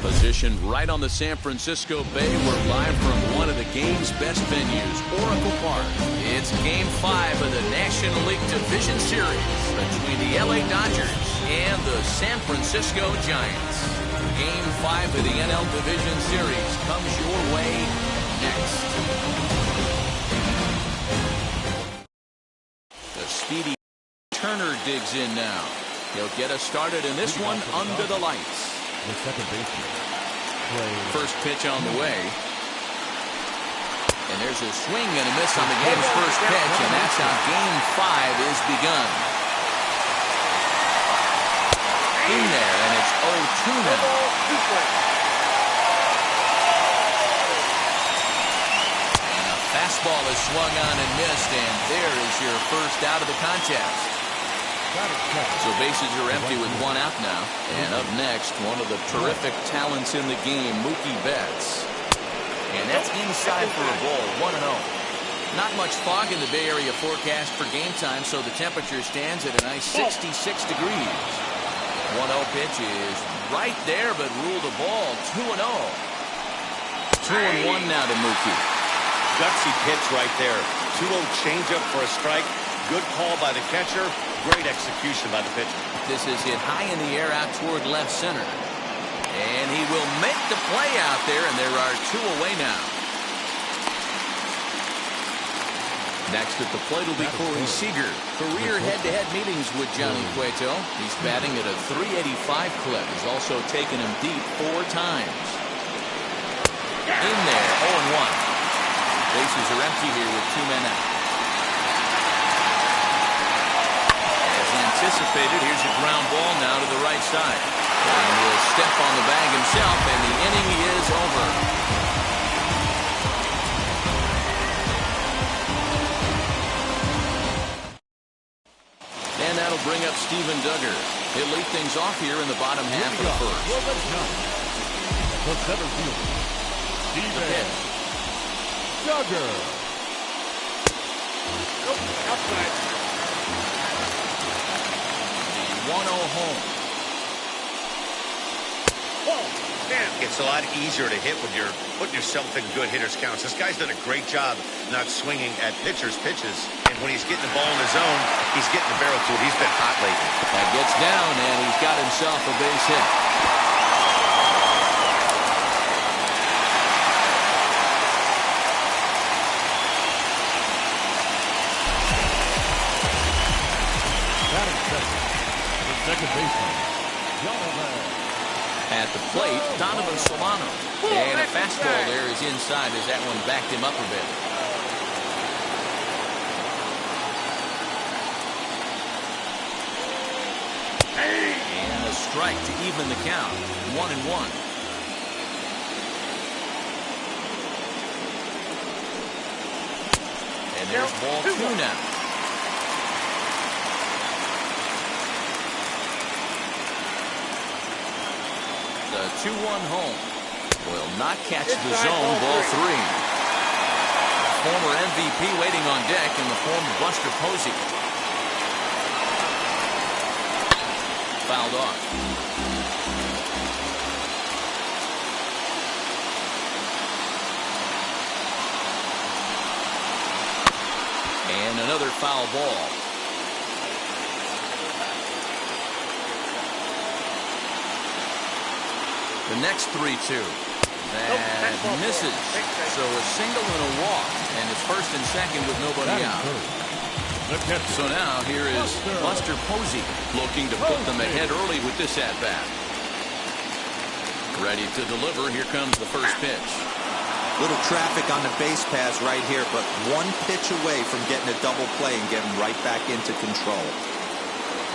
Positioned right on the San Francisco Bay, we're live from one of the game's best venues, Oracle Park. It's Game 5 of the National League Division Series between the LA Dodgers and the San Francisco Giants. Game 5 of the NL Division Series comes your way next. The speedy Turner digs in now. He'll get us started in this one under the lights. The second baseman. First pitch on the way. And there's a swing and a miss on the game's first pitch, and that's how Game 5 is begun. In there, and it's 0-2 now. And a fastball is swung on and missed, and there is your first out of the contest. So bases are empty with one out now. And up next, one of the terrific talents in the game, Mookie Betts. And that's inside for a ball, 1-0. Not much fog in the Bay Area forecast for game time, so the temperature stands at a nice 66 degrees. 1-0 pitch is right there, but ruled a ball, 2-0. 2-1 now to Mookie. Gutsy pitch right there. 2-0 changeup for a strike. Good call by the catcher. Great execution by the pitcher. This is hit high in the air out toward left center. And he will make the play out there, and there are two away now. Next at the plate will be Corey Seager. Career head-to-head meetings with Johnny Cueto. He's batting at a .385 clip. He's also taken him deep 4 times. In there, 0-1. Bases are empty here with 2 men out. Anticipated. Here's a ground ball now to the right side. And will step on the bag himself, and the inning is over. And that'll bring up Steven Duggar. He'll lead things off here in the bottom half of the first. The center fielder, Steven Duggar. Nope, outside. 1-0 home. It's a lot easier to hit when you're putting yourself in good hitters' counts. This guy's done a great job not swinging at pitchers' pitches. And when he's getting the ball in the zone, he's getting the barrel to it. He's been hot lately. That gets down, and he's got himself a base hit. Second baseman, at the plate, Donovan Solano. And a fastball there is inside as that one backed him up a bit. And a strike to even the count. 1-1. And there's ball 2 now. The 2-1 home will not catch the zone. Ball 3. Former MVP waiting on deck in the form of Buster Posey. Fouled off. And another foul ball. The next 3-2. That misses. So a single and a walk. And it's first and second with nobody out. So now here is Buster Posey looking to put them ahead early with this at-bat. Ready to deliver. Here comes the first pitch. Little traffic on the base pass right here, but one pitch away from getting a double play and getting right back into control.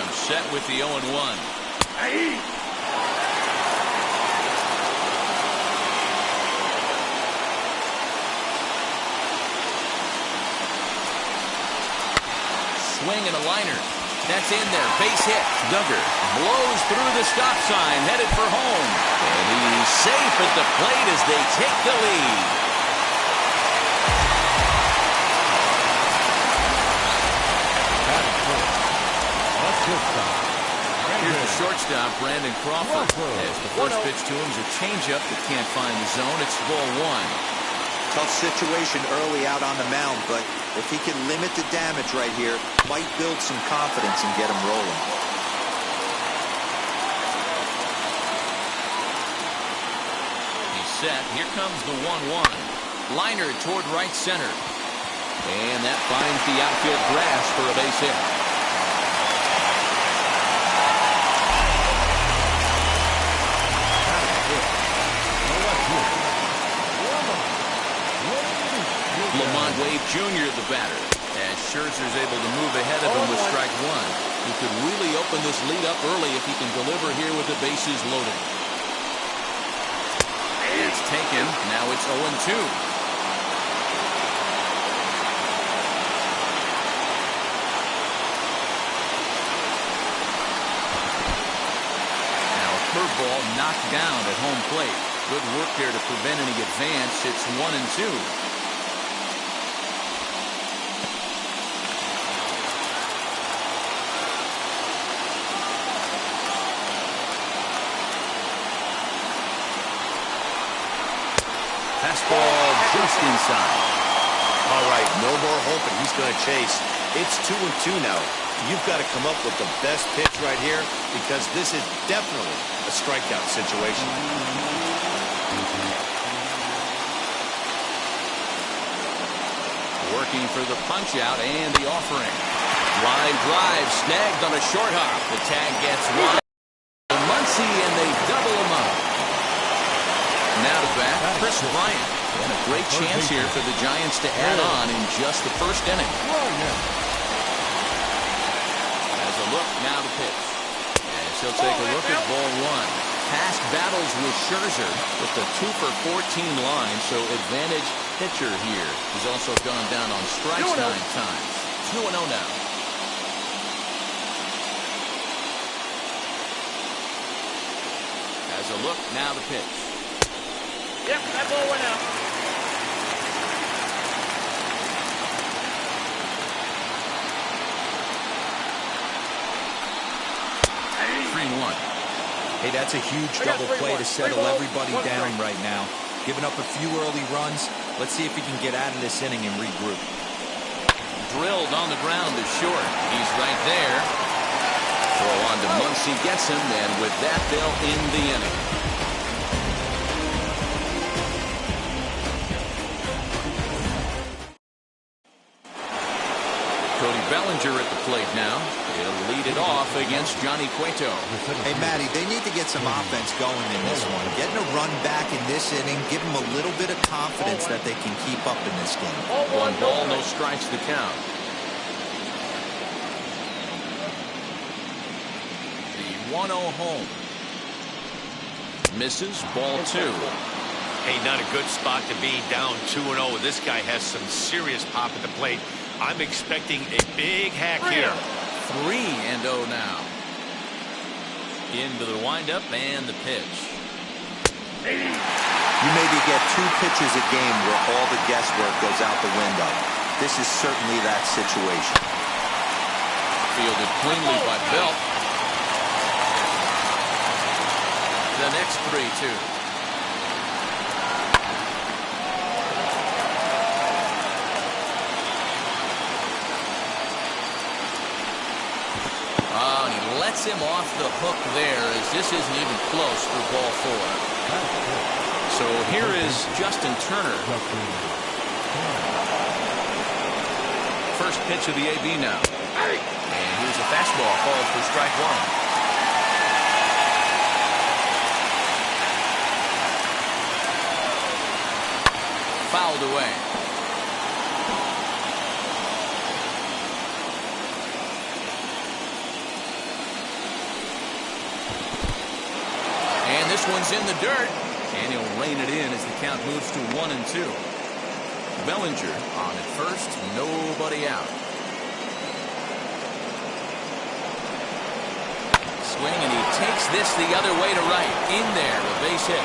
I'm set with the 0-1. swing and a liner. That's in there. Base hit. Duggar blows through the stop sign, headed for home. And he's safe at the plate as they take the lead. Here's the shortstop, Brandon Crawford. As the first pitch to him is a changeup that can't find the zone. It's ball one. Tough situation early out on the mound, but if he can limit the damage right here, might build some confidence and get him rolling. He's set. Here comes the 1-1. Liner toward right center. And that finds the outfield grass for a base hit. Lamont Wade Jr. the batter, as Scherzer's able to move ahead of him with strike one. He could really open this lead up early if he can deliver here with the bases loaded. It's taken. Now it's 0-2. Now a curveball knocked down at home plate. Good work there to prevent any advance. It's 1-2. Fastball just inside. All right, no more hoping he's going to chase. It's 2-2 now. You've got to come up with the best pitch right here because this is definitely a strikeout situation. Working for the punch out and the offering. Line drive snagged on a short hop. The tag gets one. Muncy and they double him up. Now to bat, Chris Bryant. And a great chance here for the Giants to add on in just the first inning. As a look, now to pitch. And he'll take a look at ball one. Past battles with Scherzer with the 2-for-14 line, so advantage pitcher here. He's also gone down on strikes 9 times. 2-0 now. As a look, now the pitch. Yep, that ball went out. Hey, that's a huge double play to settle everybody down right now. Giving up a few early runs. Let's see if he can get out of this inning and regroup. Drilled on the ground to short. He's right there. Throw on to Muncy gets him, and with that, they'll end the inning. Cody Bellinger at the plate now. He'll lead it off against Johnny Cueto. Hey, Matty, they need to get some offense going in this one. Getting a run back in this inning, give them a little bit of confidence that they can keep up in this game. 1 ball, no strikes to count. The 1-0 home. Misses, ball 2. Hey, not a good spot to be down 2-0. This guy has some serious pop at the plate. I'm expecting a big hack here. 3-0 now. Into the windup and the pitch. You maybe get 2 pitches a game where all the guesswork goes out the window. This is certainly that situation. Fielded cleanly by Belt. The next 3-2. Lets him off the hook there as this isn't even close for ball 4. So here is Justin Turner. First pitch of the AB now. And here's a fastball called for strike 1. Fouled away. And this one's in the dirt, and he'll rein it in as the count moves to 1-2. Bellinger on at first, nobody out. takes this the other way to right. In there, a base hit.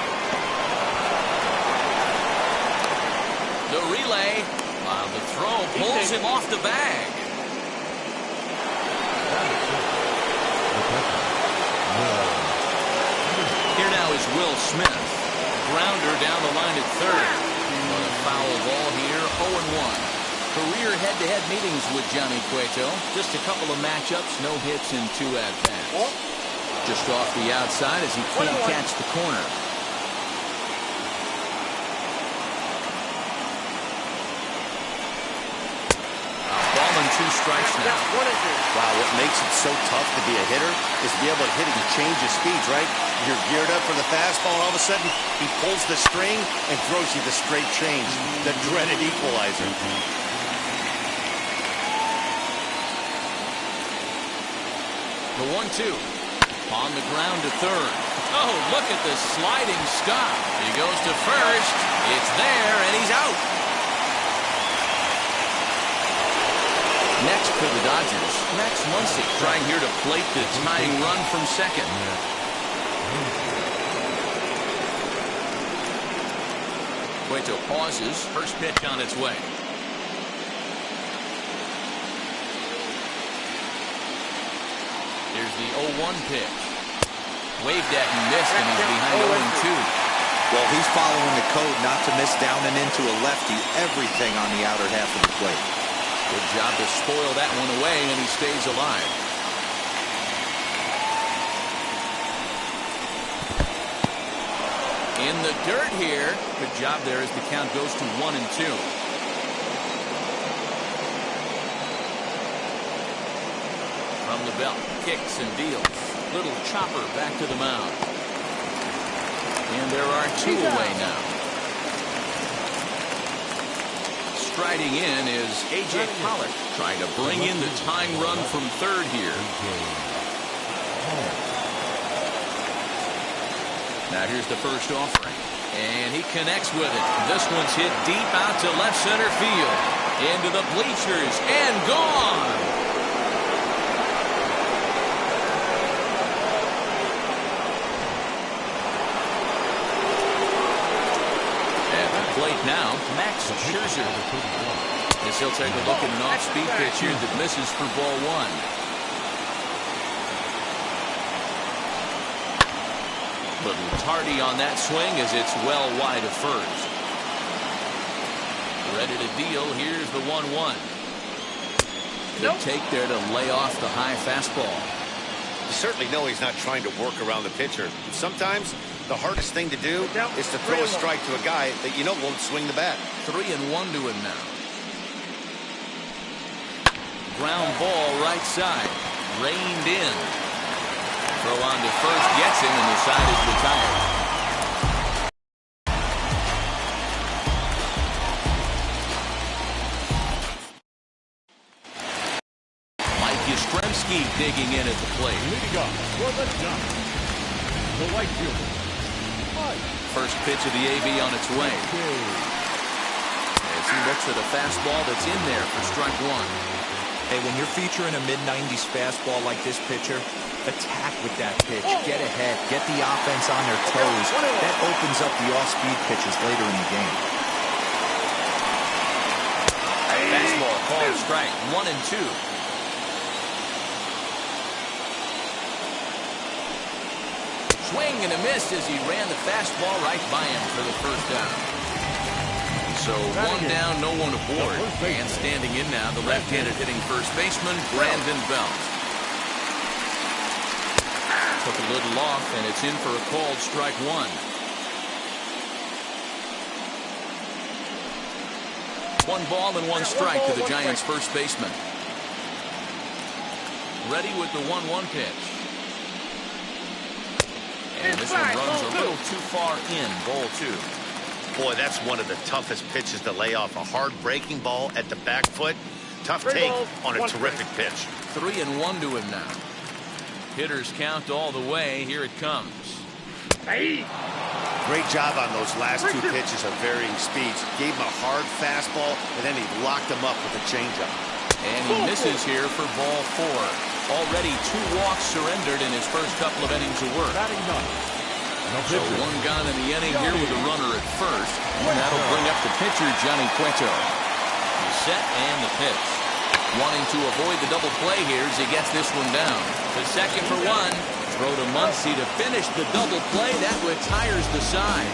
The relay. While the throw pulls him off the bag. Here now is Will Smith. Grounder down the line at third. On a foul ball here, 0-1. Career head-to-head meetings with Johnny Cueto. Just a couple of matchups, no hits in 2 at-bats. Just off the outside as he can't catch the corner. Ball and 2 strikes now. Wow, what makes it so tough to be a hitter is to be able to hit it and change his speeds, right? You're geared up for the fastball, and all of a sudden, he pulls the string and throws you the straight change, the dreaded equalizer. The 1-2. On the ground to third. Oh, look at the sliding stop. He goes to first. It's there, and he's out. Next for the Dodgers, Max Muncy trying here to plate the tying run from second. Cueto pauses. First pitch on its way. Here's the 0-1 pitch. Waved at and missed, and he's behind 0-2. Well, he's following the code not to miss down and into a lefty. Everything on the outer half of the plate. Good job to spoil that one away, and he stays alive. In the dirt here. Good job there as the count goes to 1-2. From the belt, kicks and deals. Little chopper back to the mound. And there are 2 away now. Striding in is a.k.a. trying to bring in the tying run from third here. Now here's the first offering. And he connects with it. This one's hit deep out to left center field. Into the bleachers and gone. Plate now, Max Scherzer. As he'll take a look at an off-speed pitch here that misses for ball 1. Little tardy on that swing as it's well wide of first. Ready to deal. Here's the 1-1. Good take there to lay off the high fastball. You certainly know he's not trying to work around the pitcher. Sometimes the hardest thing to do is to throw a strike to a guy that you know won't swing the bat. 3-1 to him now. Ground ball right side. Reined in. Throw on to first. Gets him, and the side is retired. Mike Yastrzemski digging in at the plate. Leading up for the Giants, the right fielder. First pitch of the AB on its way. As he looks at a fastball that's in there for strike 1. Hey, when you're featuring a mid-90s fastball like this pitcher, attack with that pitch. Get ahead. Get the offense on their toes. That opens up the off-speed pitches later in the game. Fastball called strike. 1-2. Swing and a miss as he ran the fastball right by him for the first down. So 1 down, no one aboard. And standing in now, the left-handed hitting first baseman, Brandon Belt. Took a little off, and it's in for a called strike 1. 1 ball and 1 strike to the Giants' first baseman. Ready with the 1-1 pitch. And this one runs a little too far in, ball 2. Boy, that's one of the toughest pitches to lay off. A hard breaking ball at the back foot. Tough take on a terrific pitch. 3-1 to him now. Hitters count all the way. Here it comes. Great job on those last 2 pitches of varying speeds. Gave him a hard fastball, and then he locked him up with a changeup. And he misses here for ball 4. Already 2 walks surrendered in his first couple of innings of work. Batting ninth. So 1 gone in the inning here with a runner at first. And that'll bring up the pitcher, Johnny Cueto. He's set and the pitch. Wanting to avoid the double play here as he gets this one down. To second for 1. Throw to Muncy to finish the double play. That retires the side.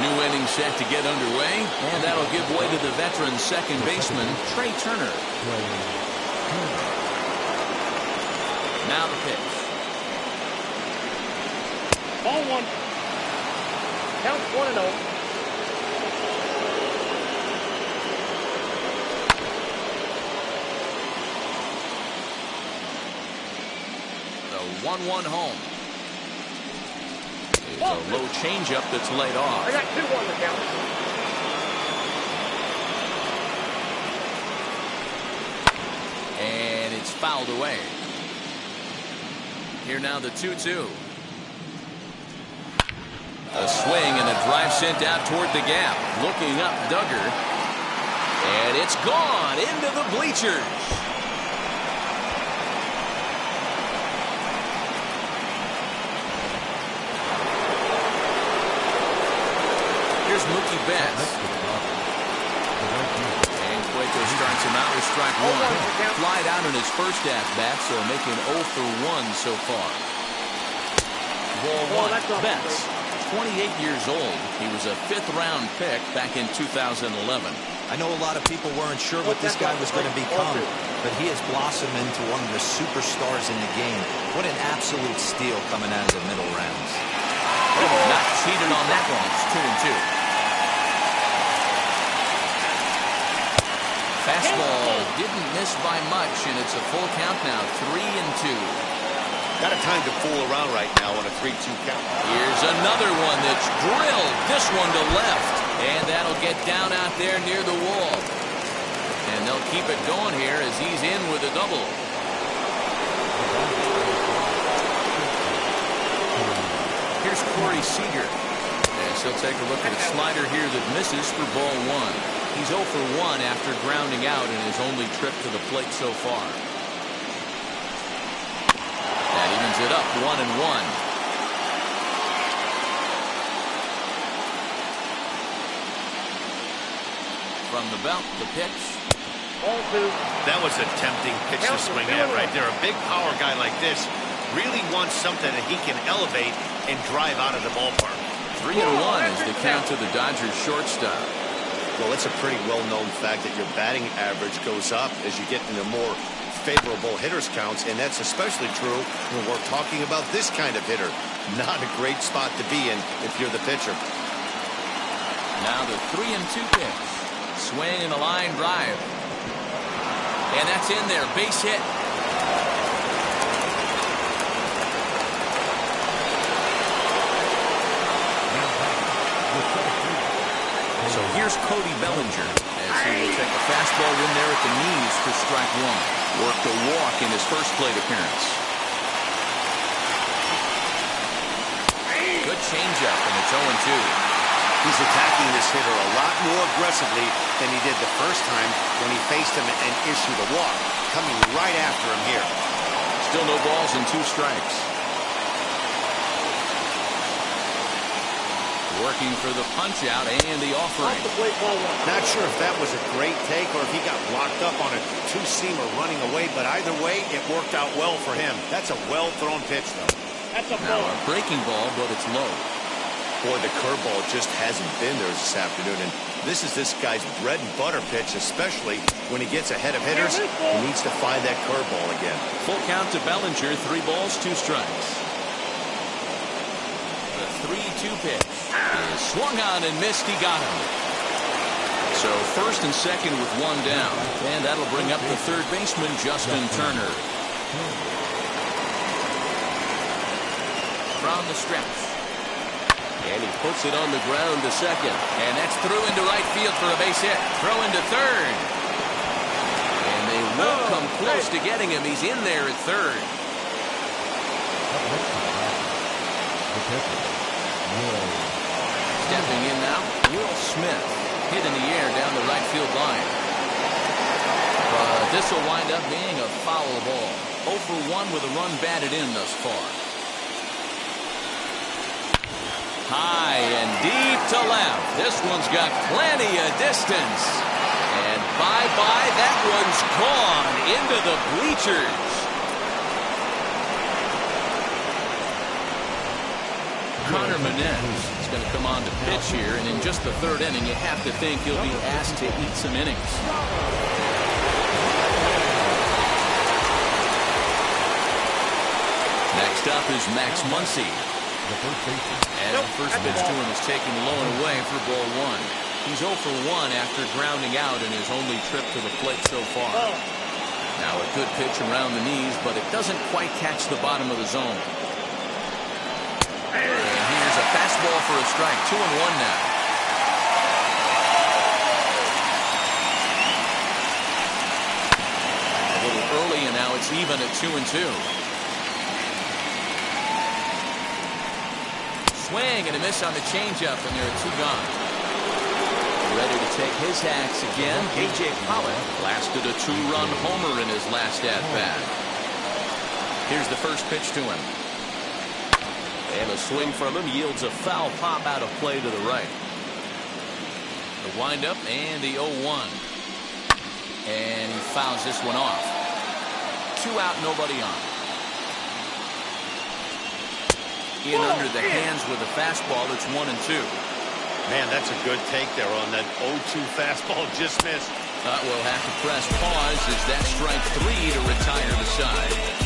New inning set to get underway, and that'll give way to the veteran second baseman, Trey Turner. Now the pitch. Ball 1. Count 1-0. The 1-1 home. It's a low changeup that's laid off. I got 2-1 to count. And it's fouled away. Here now the 2-2. A swing and a drive sent out toward the gap. Looking up, Duggar. And it's gone into the bleachers. Here's Mookie Betts. And Cueto starts him out with strike 1. Flied out in his first at-bat, so making 0 for 1 so far. Ball 1. Betts. 28 years old. He was a 5th-round pick back in 2011. I know a lot of people weren't sure what this guy was going to become, but he has blossomed into one of the superstars in the game. What an absolute steal coming out of the middle rounds. Not cheated on that one. It's 2-2. Fastball didn't miss by much, and it's a full count now. 3-2. Got a time to fool around right now on a 3-2 count. Here's another one that's drilled. This one to left. And that'll get down out there near the wall. And they'll keep it going here as he's in with a double. Here's Corey Seager. And he'll take a look at a slider here that misses for ball 1. He's 0 for 1 after grounding out in his only trip to the plate so far. That evens it up 1-1. From the belt, the pitch. Ball 2. That was a tempting pitch to swing at right there. A big power guy like this really wants something that he can elevate and drive out of the ballpark. 3-1 is the count to the Dodgers shortstop. Well, it's a pretty well-known fact that your batting average goes up as you get into more favorable hitters counts, and that's especially true when we're talking about this kind of hitter. Not a great spot to be in if you're the pitcher. Now the 3-2 pitch. Swing and a line drive. And that's in there. Base hit. So here's Cody Bellinger as he will take a fastball in there at the knees for strike 1. Worked a walk in his first plate appearance. Good changeup, and it's 0-2. He's attacking this hitter a lot more aggressively than he did the first time when he faced him and issued a walk. Coming right after him here. Still no balls and 2 strikes. Working for the punch out and the offering. Not sure if that was a great take or if he got locked up on a 2-seamer running away, but either way, it worked out well for him. That's a well-thrown pitch, though. That's a Now ball. a breaking ball, but it's low. Boy, the curveball just hasn't been there this afternoon, and this is this guy's bread and butter pitch, especially when he gets ahead of hitters. He needs to find that curveball again. Full count to Bellinger, 3 balls, 2 strikes. The 3-2 pitch is swung on and missed. He got him. So first and second with 1 down, and that'll bring up the third baseman, Justin Turner. From the stretch. And he puts it on the ground to second. And that's through into right field for a base hit. Throw into third. And they won't come close to getting him. He's in there at third. Stepping in now, Will Smith. Hit in the air down the right field line. But this will wind up being a foul ball. 0 for 1 with a run batted in thus far. High and deep to left. This one's got plenty of distance. And bye-bye, that one's gone into the bleachers. Connor Menez is going to come on to pitch here, and in just the third inning, you have to think he'll be asked to eat some innings. Next up is Max Muncy. And the first pitch to him is taken low and away for ball 1. He's 0 for 1 after grounding out in his only trip to the plate so far. Now a good pitch around the knees, but it doesn't quite catch the bottom of the zone. And here's a fastball for a strike. 2-1 now. A little early, and now it's even at 2-2. Swing and a miss on the changeup, and there are 2 gone. Ready to take his axe again. A.J. Pollock blasted a 2-run homer in his last at-bat. Here's the first pitch to him. And a swing from him yields a foul pop out of play to the right. The windup and the 0-1. And he fouls this one off. 2 out, nobody on. In under the hands with a fastball. It's 1-2. Man, that's a good take there on that 0-2 fastball. Just missed. We'll have to press pause as that strike 3 to retire the side.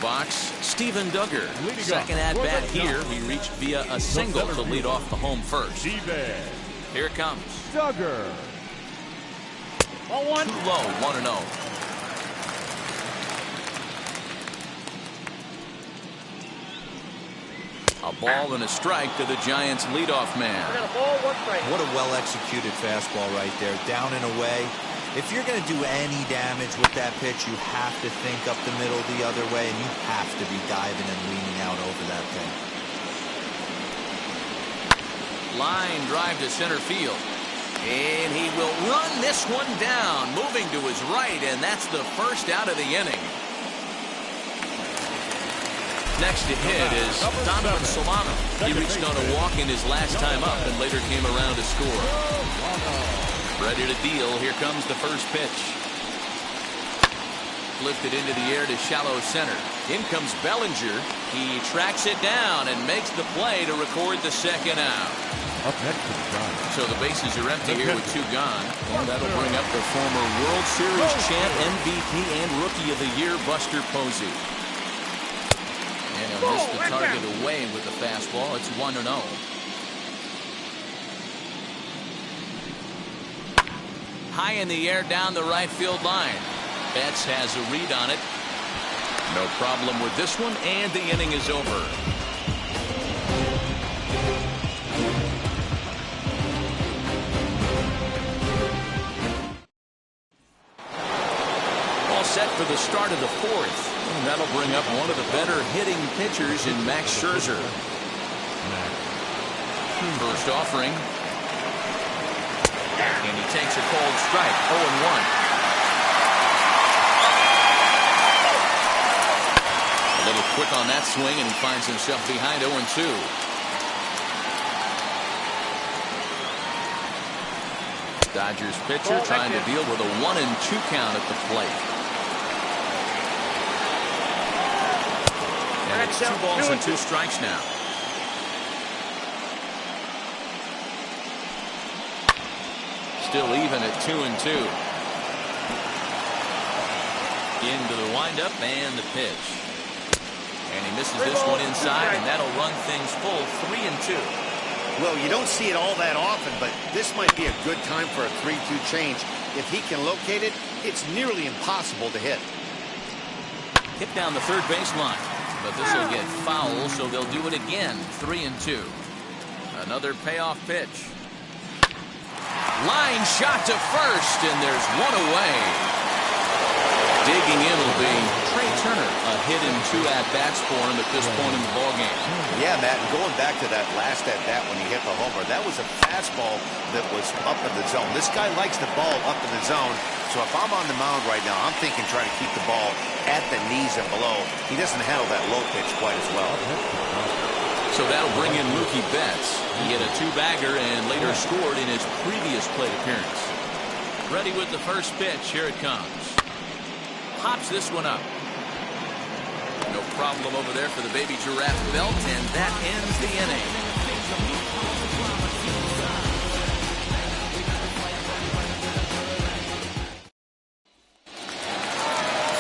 Box, Steven Duggar. Second at bat here. He reached via a single to lead off the home first. Here it comes. Duggar. 0-1. Too low. 1-0. A ball and a strike to the Giants' leadoff man. We got a ball, 1 strike. What a well-executed fastball right there. Down and away. If you're going to do any damage with that pitch, you have to think up the middle the other way, and you have to be diving and leaning out over that thing. Line drive to center field. And he will run this one down, moving to his right, and that's the first out of the inning. Next to hit is Donovan Solano. He reached on a walk in his last time up and later came around to score. Ready to deal. Here comes the first pitch. Lifted into the air to shallow center. In comes Bellinger. He tracks it down and makes the play to record the second out. Up next to the Giants. So the bases are empty here with 2 gone. And that'll bring up the former World Series champ, MVP, and Rookie of the Year, Buster Posey. And he'll miss the target away with the fastball. It's 1-0. High in the air down the right field line. Betts has a read on it. No problem with this one, and the inning is over. All set for the start of the 4th. And that'll bring up one of the better hitting pitchers in Max Scherzer. First offering. And he takes a cold strike. 0-1. A little quick on that swing, and he finds himself behind 0-2. Dodgers pitcher trying to deal with a 1-2 count at the plate. And it's 2 balls and 2 strikes now. Still even at 2-2. Into the windup and the pitch. And he misses this one inside, and that'll run things full 3-2. Well, you don't see it all that often, but this might be a good time for a 3-2 change. If he can locate it, it's nearly impossible to hit. Hit down the third baseline, but this will get foul, so they'll do it again. 3-2. Another payoff pitch. Line shot to first, and there's one away. Digging in will be Trey Turner. A hit and 2 at-bats for him at this point in the ballgame. Yeah, Matt, and going back to that last at-bat when he hit the homer, that was a fastball that was up in the zone. This guy likes the ball up in the zone, so if I'm on the mound right now, I'm thinking trying to keep the ball at the knees and below. He doesn't handle that low pitch quite as well. So that'll bring in Mookie Betts. He hit a 2-bagger and later scored in his previous plate appearance. Ready with the first pitch. Here it comes. Pops this one up. No problem over there for the baby giraffe belt, and that ends the inning.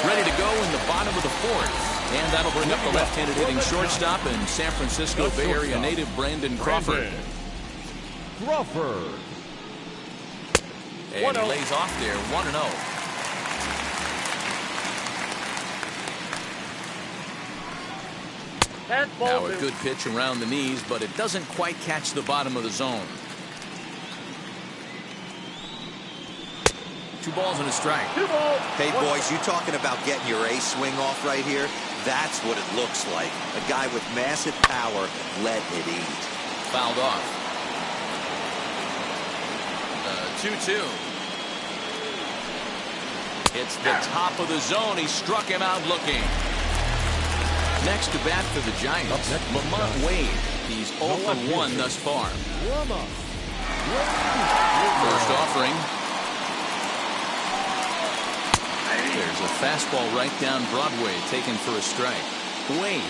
Ready to go in the bottom of the 4th. And that'll bring up the left-handed hitting shortstop and San Francisco Bay Area native Brandon Crawford. And he lays off there, 1-0. Now a good pitch around the knees, but it doesn't quite catch the bottom of the zone. 2 balls and a strike. Hey, boys, you talking about getting your A swing off right here? That's what it looks like. A guy with massive power, let it eat. Fouled off. 2-2. It's the top of the zone. He struck him out looking. Next to bat for the Giants, Lamont Wade. He's 0 for 1 thus far. First offering. There's a fastball right down Broadway, taken for a strike. Wade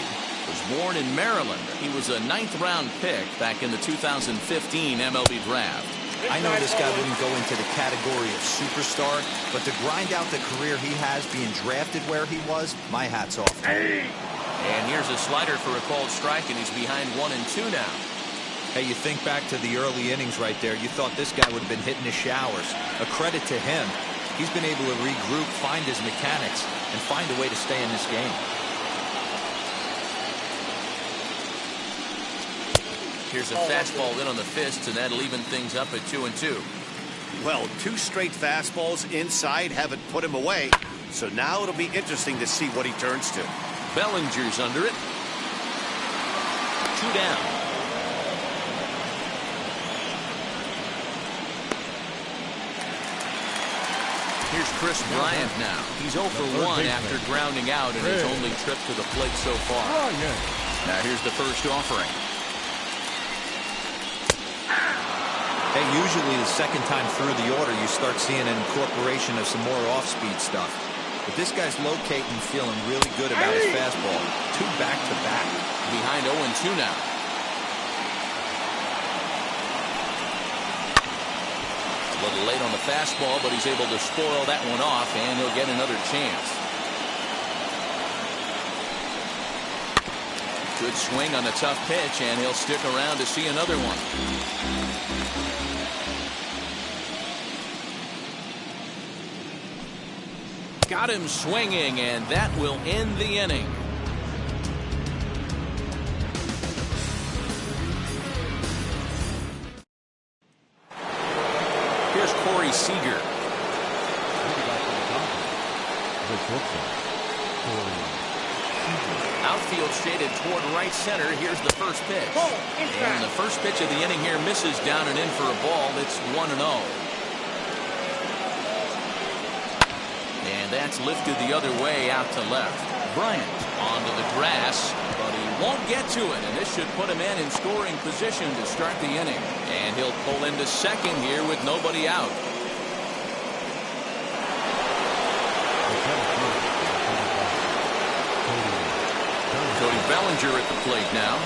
was born in Maryland. He was a 9th-round pick back in the 2015 MLB draft. I know this guy wouldn't go into the category of superstar, but to grind out the career he has being drafted where he was, my hat's off. And here's a slider for a called strike, and he's behind 1-2 now. Hey, you think back to the early innings right there. You thought this guy would have been hitting his showers. A credit to him. He's been able to regroup, find his mechanics, and find a way to stay in this game. Here's a fastball in on the fist, and that'll even things up at 2-2. Well, 2 straight fastballs inside haven't put him away. So now it'll be interesting to see what he turns to. Bellinger's under it. 2 down. Here's Chris Bryant now. He's 0 for 1 after grounding out in his only trip to the plate so far. Now here's the first offering. Hey, usually the second time through the order, you start seeing an incorporation of some more off-speed stuff. But this guy's locating, feeling really good about his fastball. 2 back-to-back. Behind 0-2 now. A little late on the fastball, but he's able to spoil that one off, and he'll get another chance. Good swing on a tough pitch, and he'll stick around to see another one. Got him swinging, and that will end the inning. Here's Corey Seager. Outfield shaded toward right center. Here's the first pitch. And the first pitch of the inning here misses down and in for a ball. It's 1-0. And that's lifted the other way out to left. Bryant onto the grass, but he won't get to it, and this should put him in scoring position to start the inning. And he'll pull into second here with nobody out. Cody Bellinger at the plate now.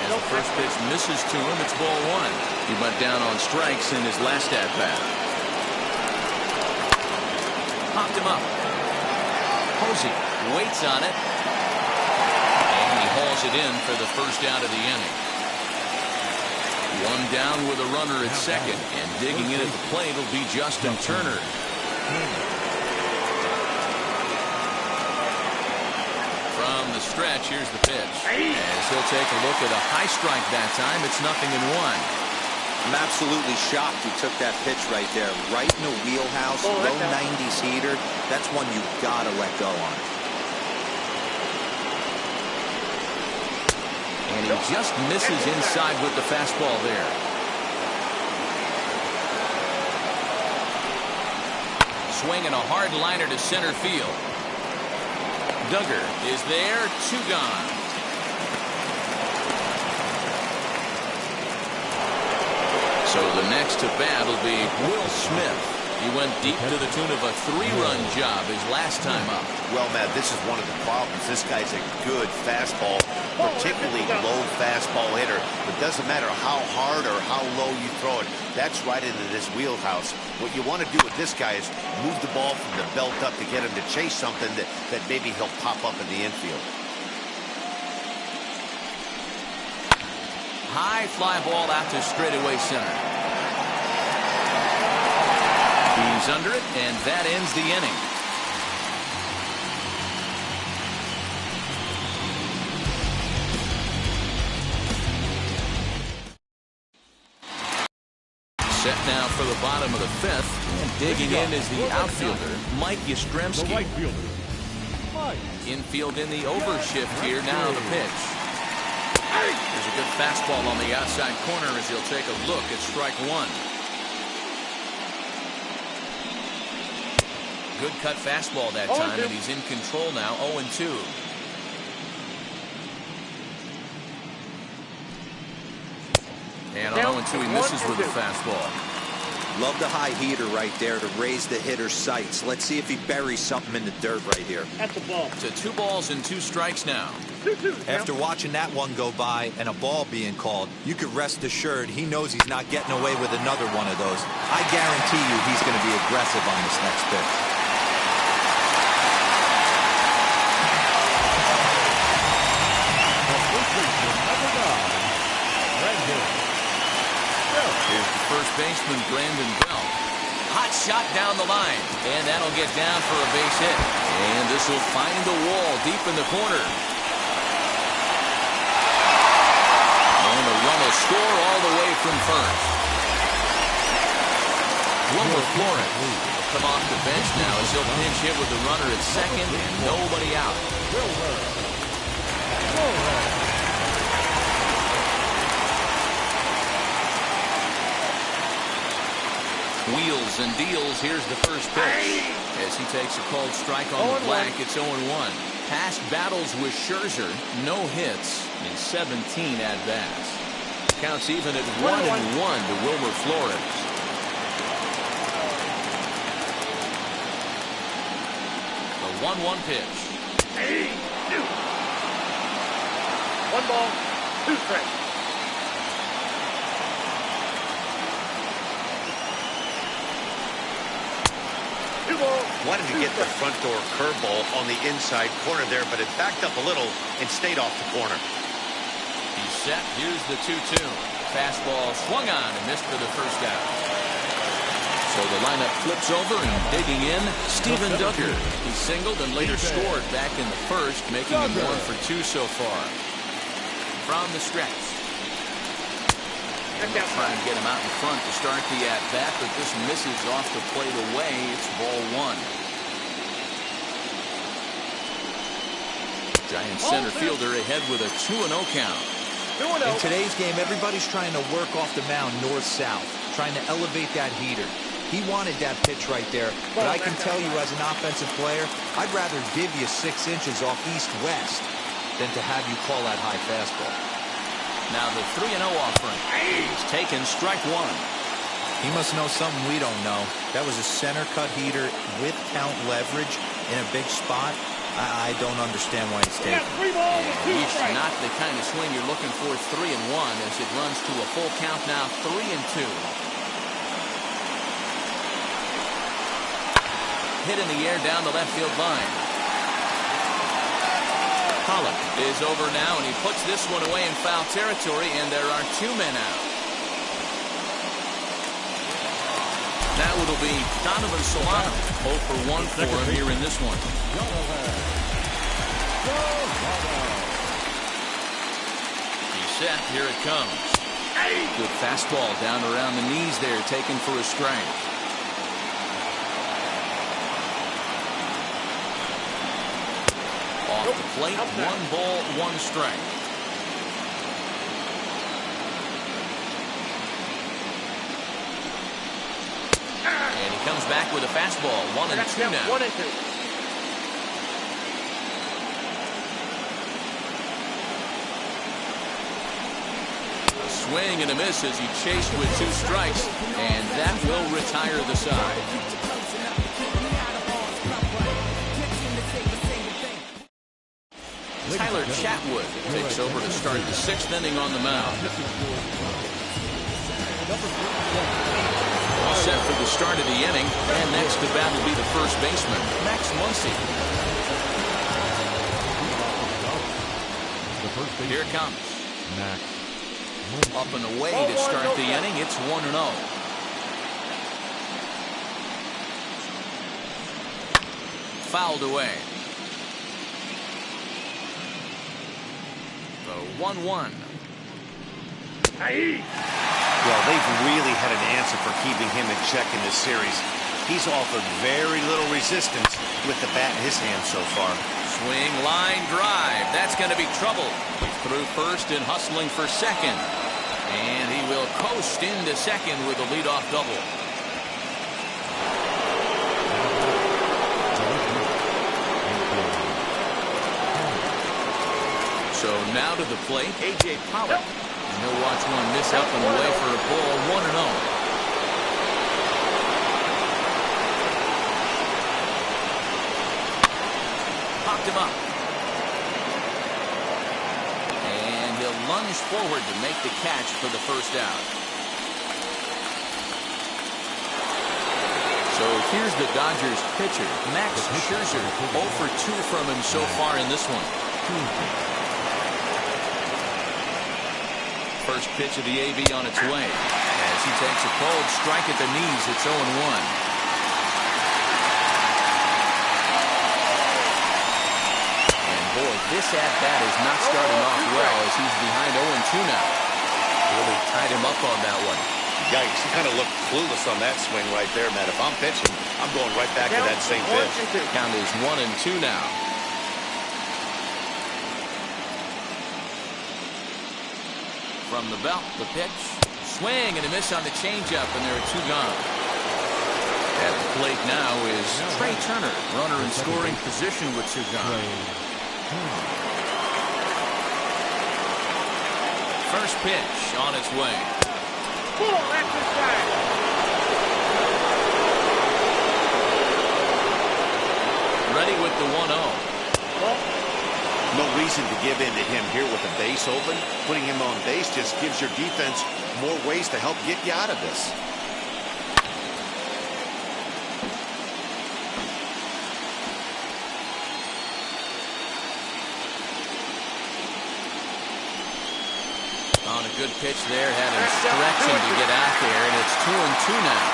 As the first pitch misses to him, it's ball 1. He went down on strikes in his last at-bat. Popped him up. Posey waits on it. And he hauls it in for the first out of the inning. 1 down with a runner at second. And digging in at the plate will be Justin Turner. From the stretch, here's the pitch. As he'll take a look at a high strike that time. It's 0-1. I'm absolutely shocked he took that pitch right there. Right in the wheelhouse, low 90s heater. That's one you got to let go on. And he just misses inside with the fastball there. Swinging a hard liner to center field. Duggar is there, 2 gone. So the next to bat will be Will Smith. He went deep to the tune of a 3-run job his last time up. Well, Matt, this is one of the problems. This guy's a good fastball, particularly low fastball hitter. It doesn't matter how hard or how low you throw it. That's right into this wheelhouse. What you want to do with this guy is move the ball from the belt up to get him to chase something that maybe he'll pop up in the infield. High fly ball out to straightaway center. He's under it, and that ends the inning. Set now for the bottom of the 5th, and digging in is the outfielder, Mike Yastrzemski. The right fielder, Mike. Infield in the overshift here. Now the pitch. There's a good fastball on the outside corner as he'll take a look at strike 1. Good cut fastball that time, and he's in control now, 0-2. And on 0-2, he misses with the fastball. Love the high heater right there to raise the hitter's sights. Let's see if he buries something in the dirt right here. That's a ball. To 2 balls and 2 strikes now. 2-2. After watching that one go by and a ball being called, you could rest assured he knows he's not getting away with another one of those. I guarantee you he's going to be aggressive on this next pitch. Here's the first baseman, Brandon Bell. Hot shot down the line, and that'll get down for a base hit. And this will find the wall deep in the corner. And the run will score all the way from first. Wilmer Flores will come off the bench now as he'll pinch hit with the runner at second and nobody out. Wheels and deals. Here's the first pitch. As he takes a cold strike on the black, it's 0-1. Past battles with Scherzer, no hits in 17 at-bats. Counts even at 1-1 to Wilmer Flores. The 1-1 pitch. 1 ball, 2 strikes. Wanted to get the front door curveball on the inside corner there, but it backed up a little and stayed off the corner. He's set. Here's the 2-2. Fastball swung on and missed for the first out. So the lineup flips over, and digging in, Steven Duggar. He singled and later scored back in the first, making him 1 for 2 so far. From the stretch. Try and get him out in front to start the at-bat, but this misses off the plate away. It's ball 1. Giant center fielder ahead with a 2-0 count. In today's game, everybody's trying to work off the mound north-south, trying to elevate that heater. He wanted that pitch right there, but I can tell you as an offensive player, I'd rather give you 6 inches off east-west than to have you call that high fastball. Now the 3-0 offering. He's taken strike 1. He must know something we don't know. That was a center cut heater with count leverage in a big spot. I don't understand why he's taken. He's not the kind of swing you're looking for. 3-1 as it runs to a full count now. 3-2. Hit in the air down the left field line. Pollock is over now, and he puts this one away in foul territory, and there are 2 men out. Now it'll be Donovan Solano, 0 for 1 for him here in this one. He's set. Here it comes. Good fastball down around the knees there, taken for a strike. Off the plate, 1 ball, 1 strike. And he comes back with a fastball, 1-2 now. 1-2. Swing and a miss as he chased with 2 strikes, and that will retire the side. Tyler Chatwood takes over to start the 6th inning on the mound. All set for the start of the inning, and next to bat will be the first baseman, Max Muncy. Here it comes. Max. Up and away to start the inning. It's 1-0. Fouled away. The 1-1. Well, they've really had an answer for keeping him in check in this series. He's offered very little resistance with the bat in his hand so far. Swing, line drive. That's going to be trouble. He's through first and hustling for second. And he will coast into second with a leadoff double. So now to the plate, A.J. Pollock. And he'll watch one miss up and away for a ball, 1-0. Popped him up. And he'll lunge forward to make the catch for the first out. So here's the Dodgers pitcher, Max Scherzer, 0 for 2 from him so far in this one. First pitch of the AB on its way. As he takes a cold strike at the knees, it's 0-1. Boy, this at-bat is not starting off well as he's behind 0-2 now. Really tied him up on that one. Yikes, he kind of looked clueless on that swing right there, man. If I'm pitching, I'm going right back to that same pitch. Count is 1-2 now. From the belt, the pitch. Swing and a miss on the changeup, and there are 2 gone. At the plate now is Trey Turner, runner in scoring position with 2 gone. First pitch on its way. Ready with the 1-0. No reason to give in to him here with the base open. Putting him on base just gives your defense more ways to help get you out of this. On a good pitch there, had him stretching to get out there, and it's 2-2 now.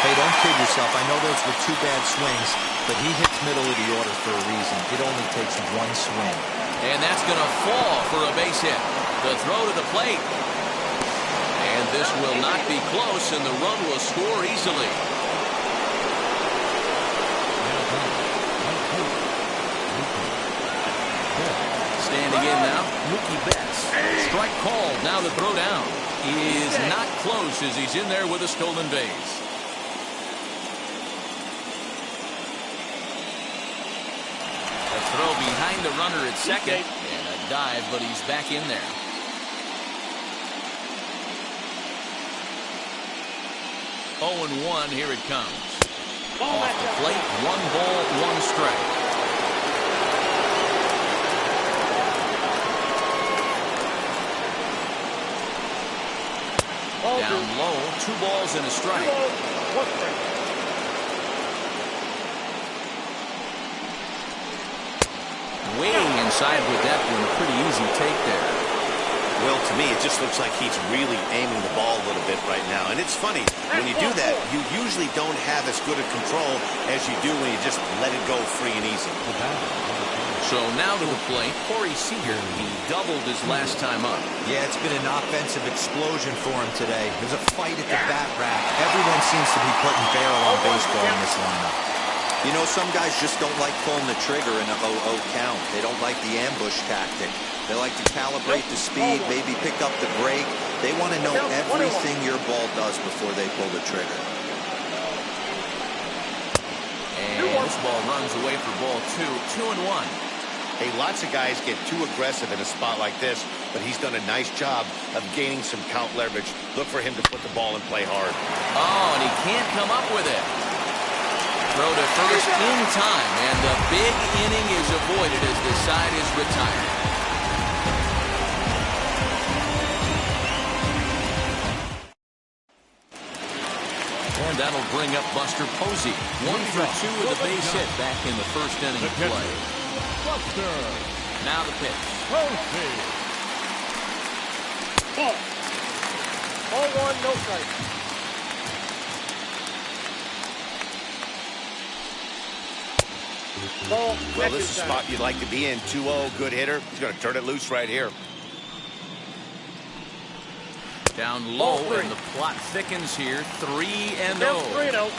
Hey, don't kid yourself. I know those were 2 bad swings, but he hits middle of the order for a reason. It only takes 1 swing. And that's going to fall for a base hit. The throw to the plate. And this will not be close, and the run will score easily. Standing in now, Mookie Betts. Strike called, now the throw down. He is not close as he's in there with a stolen base. A throw behind the runner at second. And a dive, but he's back in there. Oh and 1, here it comes. Off the plate, 1 ball, 1 strike. Down low, 2 balls and a strike. Way inside with that one. Pretty easy take there. Well, to me, it just looks like he's really aiming the ball a little bit right now. And it's funny, when you do that, you usually don't have as good a control as you do when you just let it go free and easy. So now to the plate, Corey Seager. He doubled his last time up. Yeah, it's been an offensive explosion for him today. There's a fight at the bat rack. Everyone seems to be putting barrel on baseball in this lineup. You know, some guys just don't like pulling the trigger in a 0-0 count. They don't like the ambush tactic. They like to calibrate the speed, maybe pick up the break. They want to know everything your ball does before they pull the trigger. And this ball runs away for ball 2, 2-1. Hey, lots of guys get too aggressive in a spot like this, but he's done a nice job of gaining some count leverage. Look for him to put the ball in play hard. Oh, and he can't come up with it. Throw to first in time, and the big inning is avoided as the side is retired. And that'll bring up Buster Posey. 1 for 2 with a base hit back in the first inning of play. Buster. Now the pitch. Posey. Ball. Ball 1, no strike. Ball. Well, this is a spot you'd like to be in. 2-0, good hitter. He's going to turn it loose right here. Down low, and the plot thickens here. 3-0. 3-0.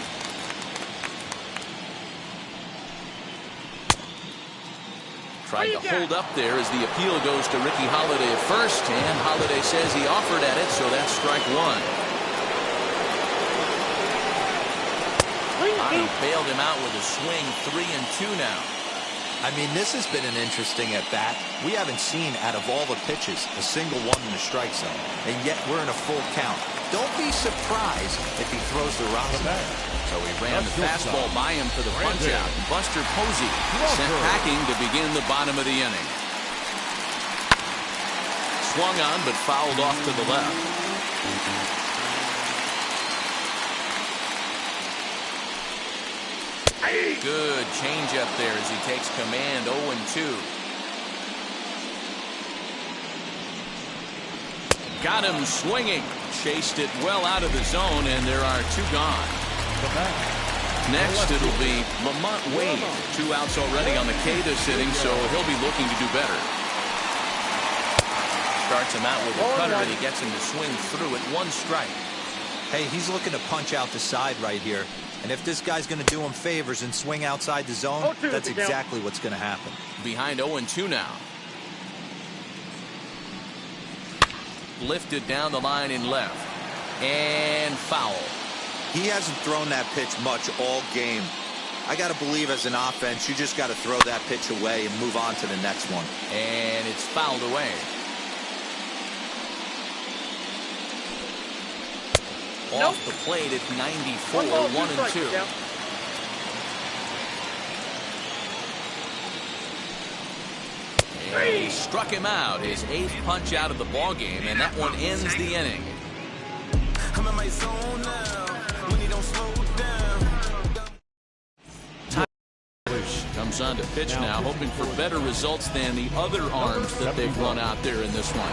Tried to hold up there as the appeal goes to Ricky Holiday at first, and Holiday says he offered at it, so that's strike 1. Otto bailed him out with a swing. 3-2 now. I mean, this has been an interesting at-bat. We haven't seen, out of all the pitches, a single one in the strike zone. And yet we're in a full count. Don't be surprised if he throws the rosin. So he ran the fastball by him for the punch-out. Buster Posey sent packing to begin the bottom of the inning. Swung on, but fouled off to the left. Good change-up there as he takes command. 0-2. Got him swinging. Chased it well out of the zone, and there are 2 gone. Next, it'll be Lamont Wade. 2 outs already on the K this inning, so he'll be looking to do better. Starts him out with a cutter, and he gets him to swing through at 1 strike. Hey, he's looking to punch out the side right here. And if this guy's going to do him favors and swing outside the zone, that's exactly what's going to happen. Behind 0-2 now. Lifted down the line in left. And foul. He hasn't thrown that pitch much all game. I got to believe as an offense, you just got to throw that pitch away and move on to the next one. And it's fouled away. Off the plate at 94, 1-2. And he struck him out, his 8th punch out of the ball game, and that one ends the inning. I'm in my zone now. When you don't slow down. Comes on to pitch now, hoping for better results than the other arms that they've run out there in this one.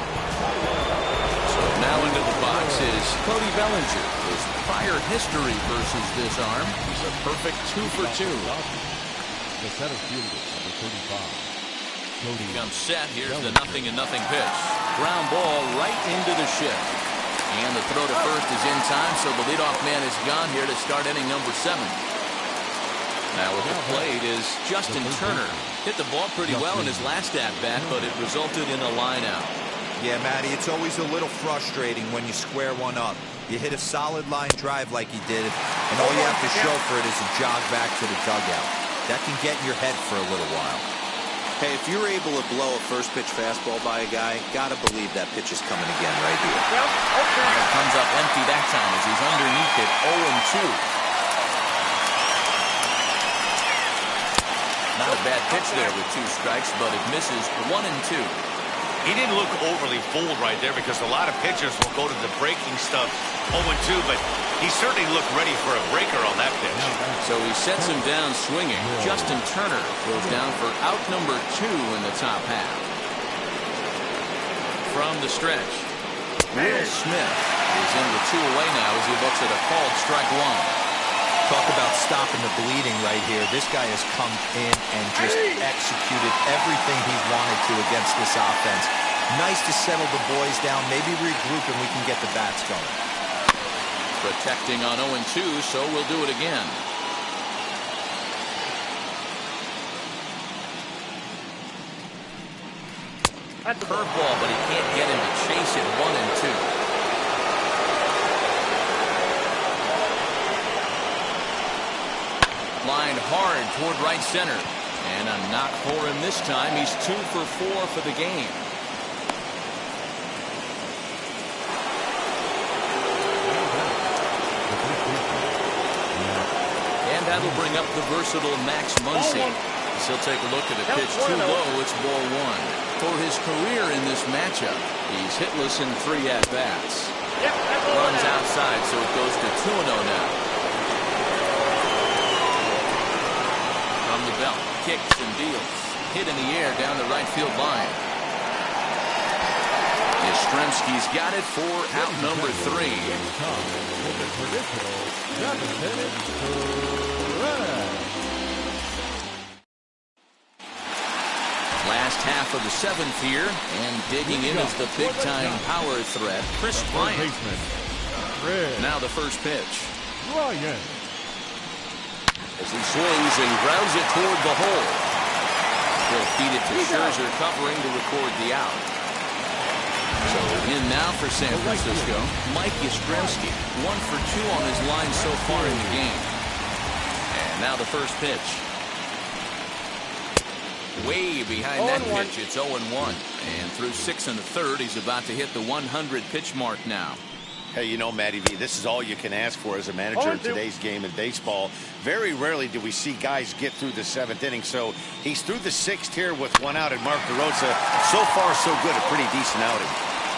So now into the box is Cody Bellinger. His prior history versus this arm, he's a perfect 2 for 2. The center fielder, number 35. Cody Comes set. Here's the 0-0 pitch. Ground ball right into the shift. And the throw to first is in time, so the leadoff man is gone here to start inning number 7. Now at the plate is Justin Turner. Hit the ball pretty well in his last at-bat, but it resulted in a line out. Yeah, Matty, it's always a little frustrating when you square one up. You hit a solid line drive like he did, and all you have to show for it is a jog back to the dugout. That can get in your head for a little while. Hey, if you're able to blow a first pitch fastball by a guy, gotta believe that pitch is coming again right here. And it comes up empty that time as he's underneath it, 0-2. Not a bad pitch there with 2 strikes, but it misses. 1-2. He didn't look overly fooled right there because a lot of pitchers will go to the breaking stuff 0-2, but he certainly looked ready for a breaker on that pitch. So he sets him down swinging. Justin Turner goes down for out number 2 in the top half. From the stretch, Will Smith is in with 2 away now as he looks at a called strike 1. Talk about stopping the bleeding right here. This guy has come in and just executed everything he wanted to against this offense. Nice to settle the boys down, maybe regroup, and we can get the bats going. Protecting on 0-2, so we'll do it again. Curveball, but he can't get him to chase it. 1-2. Lined hard toward right center. And a knock for him this time. He's 2 for 4 for the game. And that'll bring up the versatile Max Muncy. He'll take a look at a pitch too low. It's ball 1. For his career in this matchup, he's hitless in 3 at-bats. Runs outside, so it goes to 2-0 now. From the belt, kicks and deals. Hit in the air down the right field line. Yastrzemski's got it for out number 3. Last half of the 7th here, and digging in is the big-time power threat, Chris Bryant. Now the first pitch. As he swings and grounds it toward the hole. He'll feed it to Scherzer, covering to record the out. So in now for San Francisco, Mike Yastrzemski, 1 for 2 on his line so far in the game. And now the first pitch. Way behind that pitch, it's 0-1. And through 6 1/3, he's about to hit the 100 pitch mark now. Hey, you know, Matty V, this is all you can ask for as a manager in today's game in baseball. Very rarely do we see guys get through the 7th inning. So he's through the 6th here with 1 out, and Mark DeRosa, so far so good, a pretty decent outing.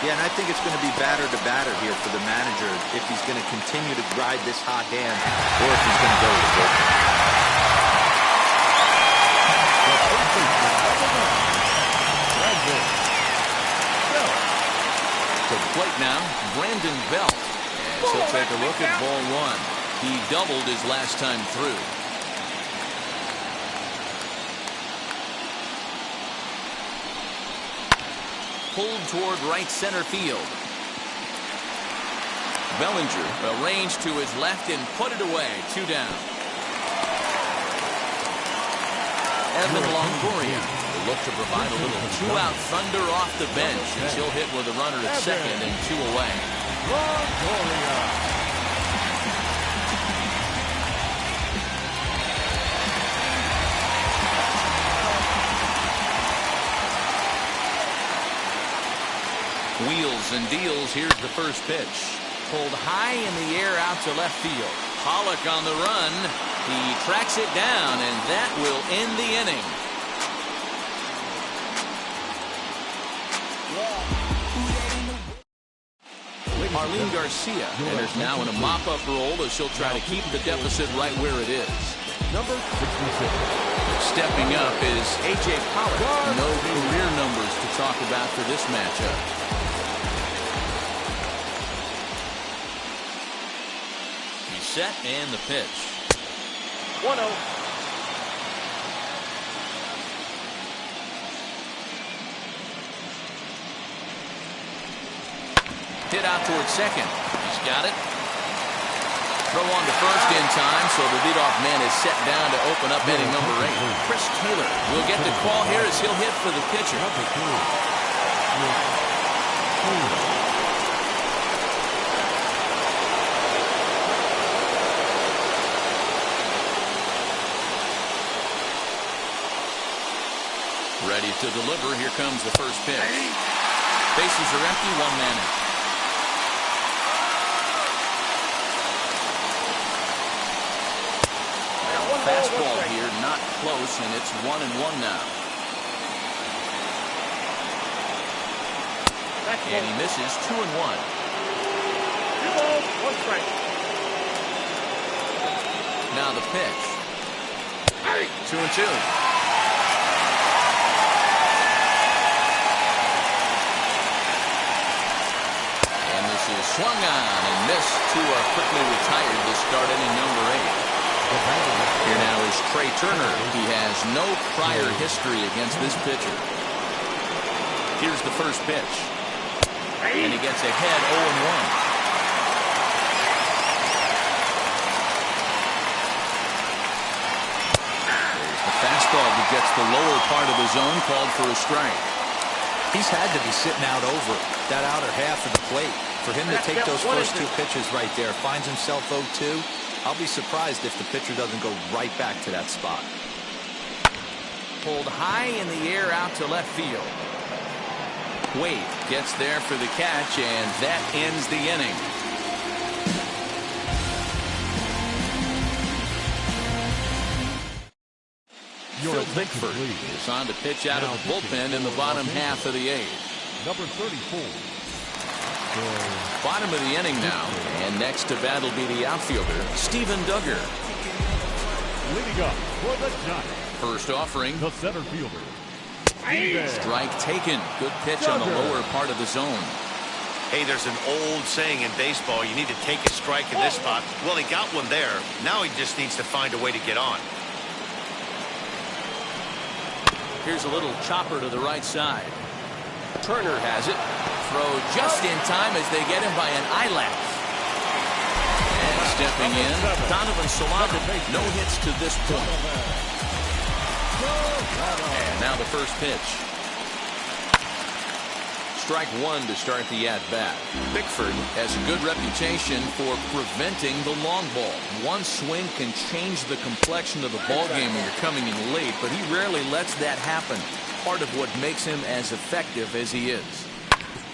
Yeah, and I think it's going to be batter to batter here for the manager if he's going to continue to ride this hot hand or if he's going to go to the bullpen. To the plate now, Brandon Belt. As he'll take a look at ball 1. He doubled his last time through. Pulled toward right center field. Bellinger arranged to his left and put it away. 2 down. Evan Longoria will look to provide a little 2-out thunder off the bench as he'll hit with a runner at second and 2 away. Wheels and deals. Here's the first pitch. Pulled high in the air out to left field. Pollock on the run. He tracks it down, and that will end the inning. Marlene Garcia enters now in a mop-up role as she'll try to keep the deficit right where it is. Number 66. Stepping up is a.k.a. No career numbers to talk about for this matchup. He's set and the pitch. 1-0. Hit out towards second. He's got it. Throw on to first in time, so the leadoff man is set down to open up inning number 8. Chris Taylor will get the call here as he'll hit for the pitcher. Ready to deliver. Here comes the first pitch. Bases are empty, 1 man out. Fastball here, not close, and it's 1-1 now. And he misses. 2-1. 2 balls, 1 strike. Now the pitch. 2-2. And this is swung on and missed to quickly retired to start inning number 8. Here now is Trey Turner. He has no prior history against this pitcher. Here's the first pitch. And he gets ahead 0-1. Fastball that gets the lower part of the zone, called for a strike. He's had to be sitting out over that outer half of the plate. For him to take those first two pitches right there, finds himself 0-2. I'll be surprised if the pitcher doesn't go right back to that spot. Pulled high in the air out to left field. Wade gets there for the catch, and that ends the inning. Phil Bickford is on to pitch out of the bullpen in the bottom half of the eighth. Number 34. Bottom of the inning now, and next to bat will be the outfielder, Steven Duggar. Leading up for the Giants. First offering. The center fielder. Strike taken. Good pitch on the lower part of the zone. Hey, there's an old saying in baseball, you need to take a strike in this spot. Well, he got one there. Now he just needs to find a way to get on. Here's a little chopper to the right side. Turner has it. Throw just in time as they get him by an eyelash. And stepping in, Donovan Solano. No hits to this point. And now the first pitch. Strike one to start the at-bat. Bickford has a good reputation for preventing the long ball. One swing can change the complexion of the ball game when you're coming in late, but he rarely lets that happen. Part of what makes him as effective as he is.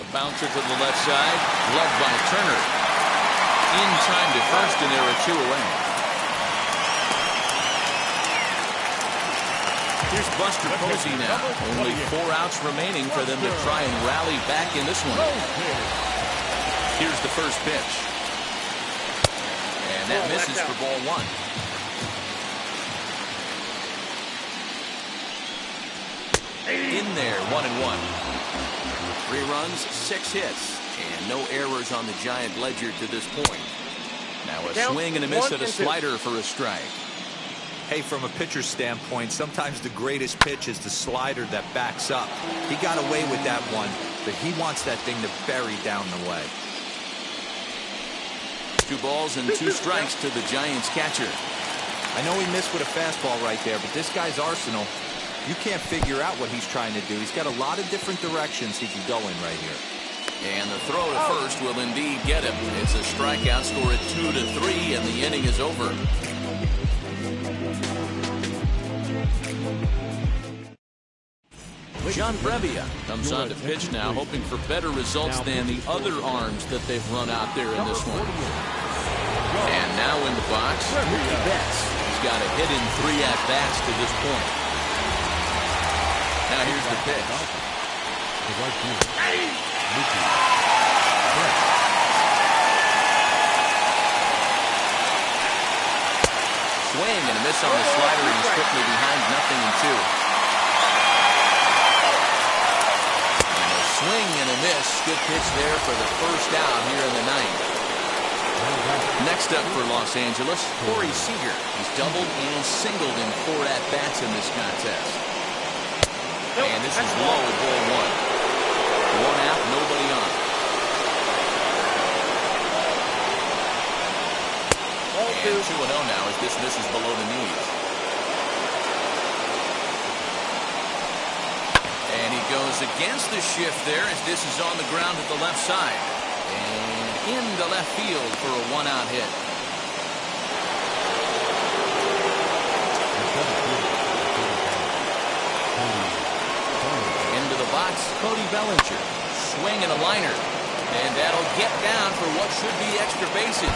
A bouncer to the left side, loved by Turner. In time to first, and there are two away. Here's Buster Posey now. Only 4 outs remaining for them to try and rally back in this one. Here's the first pitch. And that misses for ball one. In there, 1-1. 3 runs, 6 hits, and no errors on the Giant ledger to this point. Now a swing and a miss at a slider for a strike. Hey, from a pitcher's standpoint, sometimes the greatest pitch is the slider that backs up. He got away with that one, but he wants that thing to bury down the way. 2 balls and 2 strikes to the Giants catcher. I know he missed with a fastball right there, but this guy's arsenal, you can't figure out what he's trying to do. He's got a lot of different directions he can go in right here. And the throw to first will indeed get him. It's a strikeout, score at 2-3, and the inning is over. John Brebbia comes on to pitch now, hoping for better results than the other arms that they've run out there in this one. And now in the box, Mookie Betts. He's got a hit in 3 at-bats to this point. Now here's the pitch. Swing and a miss on the slider, and he's quickly behind 0-2. Swing and a miss. Good pitch there for the first out here in the 9th. Next up for Los Angeles, Corey Seager. He's doubled and singled in 4 at-bats in this contest. And this is low, ball 1. 1 out, nobody on. And 2-0 now as this misses below the knees. And he goes against the shift there as this is on the ground at the left side. And into left field for a 1-out hit. Into the box, Cody Bellinger. Swing and a liner. And that'll get down for what should be extra bases.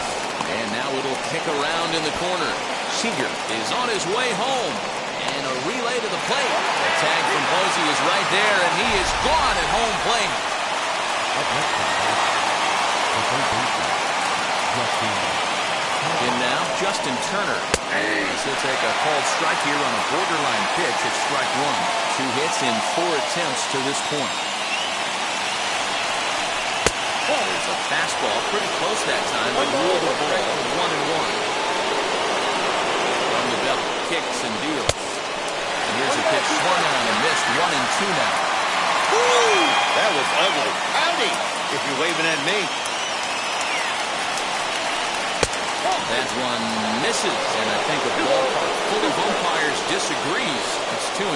And now it'll kick around in the corner. Seager is on his way home. And a relay to the plate. The tag from Posey is right there, and he is gone at home plate. In now, Justin Turner. As he'll take a called strike here on a borderline pitch at strike 1. 2 hits in 4 attempts to this point. There's a fastball pretty close that time, but ruled the ball 1-1. along the belt, kicks and deals. And here's a pitch swung on and missed. 1-2 now. Woo! That was ugly. Howdy, if you're waving at me. That one misses, and I think a ballpark full of umpires disagrees. It's 2-2.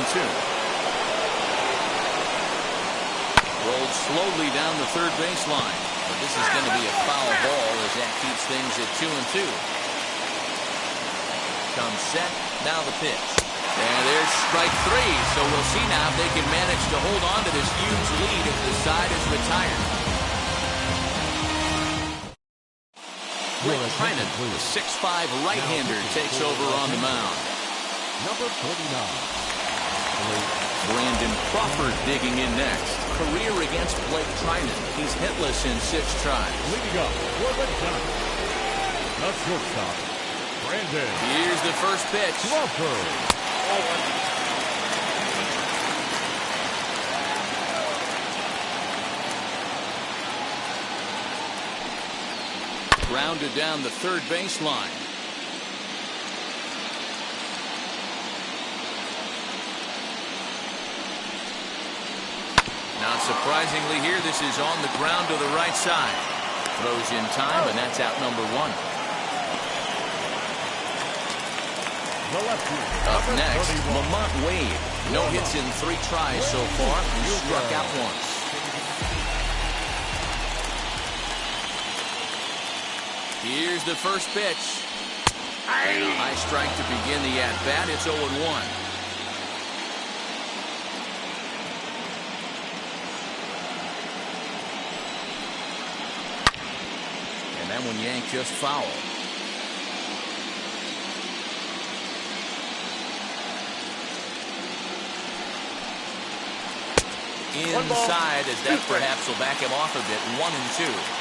Rolled slowly down the third baseline, but this is going to be a foul ball as that keeps things at 2-2. Comes set, now the pitch. And there's strike three, so we'll see now if they can manage to hold on to this huge lead if the side is retired. Blake Trinan, the 6'5" right-hander, takes over on the mound. Number 49. Brandon Crawford digging in next. Career against Blake Trinan. He's hitless in 6 tries. Leading up for the Giants. The shortstop, Brandon. Here's the first pitch. Crawford. Grounded down the third baseline. Not surprisingly here, this is on the ground to the right side. Throws in time, and that's out number 1. Up next, Lamont Wade. No hits in 3 tries so far. He struck out once. Here's the first pitch. And a high strike to begin the at-bat. It's 0-1. And that one yanked just foul. Inside, as that perhaps will back him off a bit. 1-2.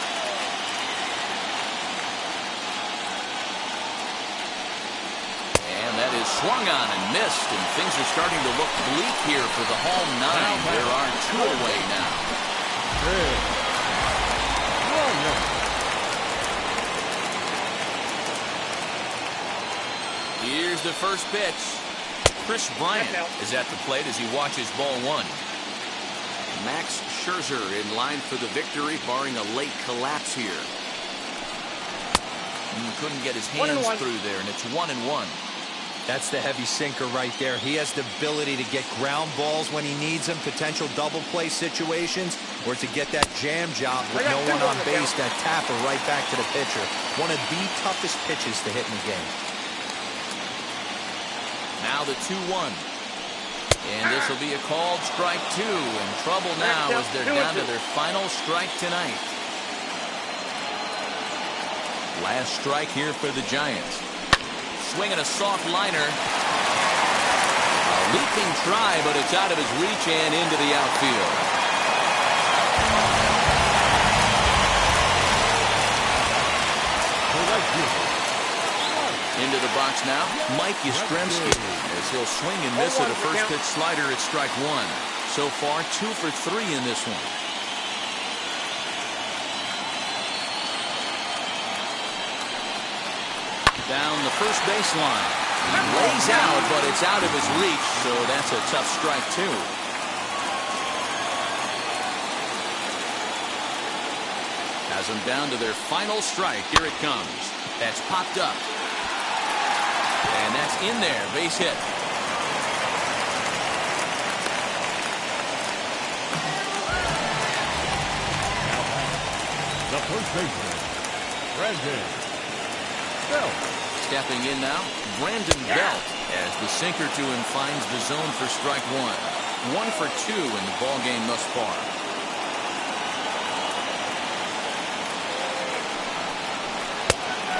That is swung on and missed, and things are starting to look bleak here for the home 9. There are 2 away now. Here's the first pitch. Chris Bryant is at the plate as he watches ball 1. Max Scherzer in line for the victory, barring a late collapse here. He couldn't get his hands through there, and it's 1-1. That's the heavy sinker right there. He has the ability to get ground balls when he needs them, potential double play situations, or to get that jam job with no one on base, that tapper right back to the pitcher. One of the toughest pitches to hit in the game. Now the 2-1. And this will be a called strike 2. In trouble now as they're down to their final strike tonight. Last strike here for the Giants. Swinging a soft liner. A leaping try, but it's out of his reach and into the outfield. Into the box now, Mike Yastrzemski, as he'll swing and miss at a first pitch slider at strike 1. So far, 2 for 3 in this one. Down the first baseline. He lays out, but it's out of his reach, so that's a tough strike, too. Has them down to their final strike. Here it comes. That's popped up. And that's in there. Base hit. The first baseman, Brandon Belt. Stepping in now, Brandon Belt, as the sinker to him finds the zone for strike 1. 1 for 2 in the ballgame thus far.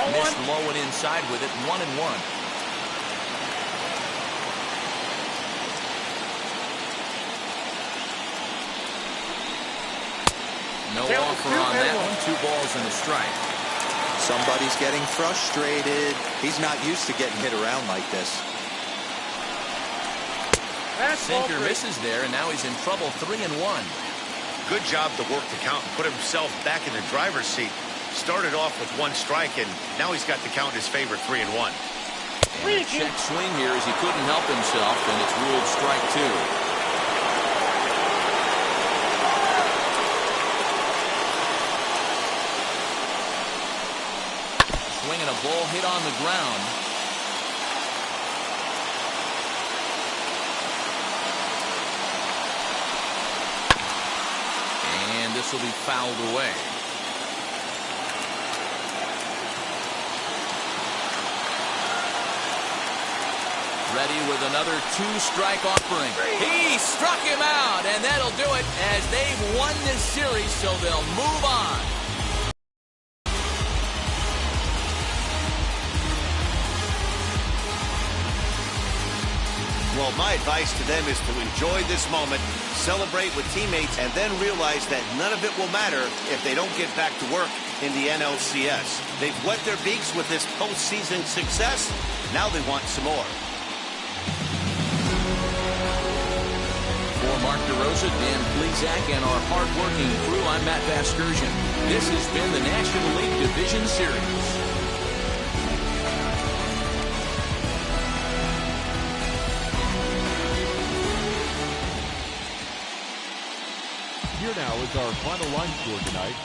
Missed low and inside with it. 1-1. No offer on that one. 2 balls and a strike. Somebody's getting frustrated. He's not used to getting hit around like this. Sinker misses there, and now he's in trouble. 3-1. Good job to work the count and put himself back in the driver's seat. Started off with 1 strike, and now he's got the count in his favor, 3-1. Check swing here as he couldn't help himself, and it's ruled strike two. Swinging a ball hit on the ground. And this will be fouled away. Ready with another two-strike offering. He struck him out, and that'll do it as they've won this series, so they'll move on. Well, my advice to them is to enjoy this moment, celebrate with teammates, and then realize that none of it will matter if they don't get back to work in the NLCS. They've wet their beaks with this postseason success. Now they want some more. For Mark DeRosa, Dan Plesac, and our hard-working crew, I'm Matt Vasgersian. This has been the National League Division Series. Here now is our final line score tonight.